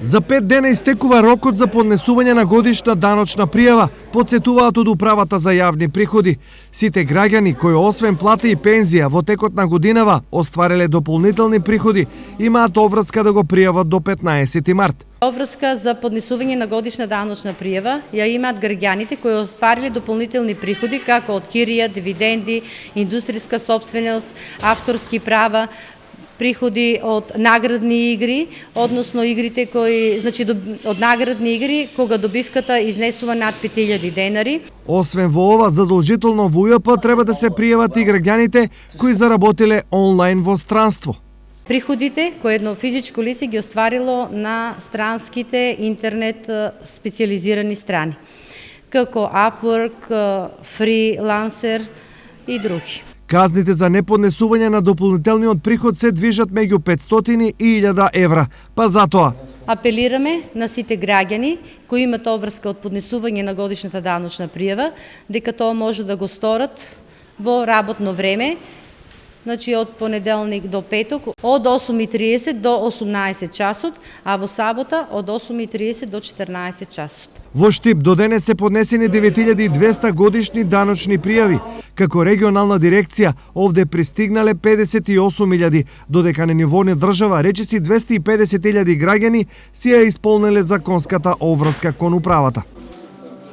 За 5 дена истекува рокот за поднесување на годишна даночна пријава, потсетуваат од Управата за јавни приходи. Сите граѓани кои освен плата и пензија во текот на годинава оствариле дополнителни приходи, имаат обврска да го пријават до 15 март. Обврска за поднесување на годишна даночна пријава ја имаат граѓаните кои оствариле дополнителни приходи како од кирија, дивиденди, индустријска сопственост, авторски права, приходи од наградни игри, односно игрите кои, од наградни игри кога добивката изнесува над 5000 денари. Освен во ова, задолжително во УЈП треба да се пријават и граѓаните кои заработиле онлайн во странство. Приходите кои едно физичко лице ги остварило на странските интернет специализирани страни, како Upwork, Freelancer и други. Казните за неподнесување на дополнителниот приход се движат меѓу 500 и 1000 евра, па затоа апелираме на сите граѓани кои имаат обврска од поднесување на годишната даночна пријава, дека тоа може да го сторат во работно време, од понеделник до петок, од 8:30 до 18 часот, а во сабота од 8:30 до 14 часот. Во Штип до денес се поднесени 9200 годишни даночни пријави. Како регионална дирекција, овде пристигнале 58.000, додека на ниво на држава речиси 250.000 граѓани си ја исполнеле законската обврска кон управата.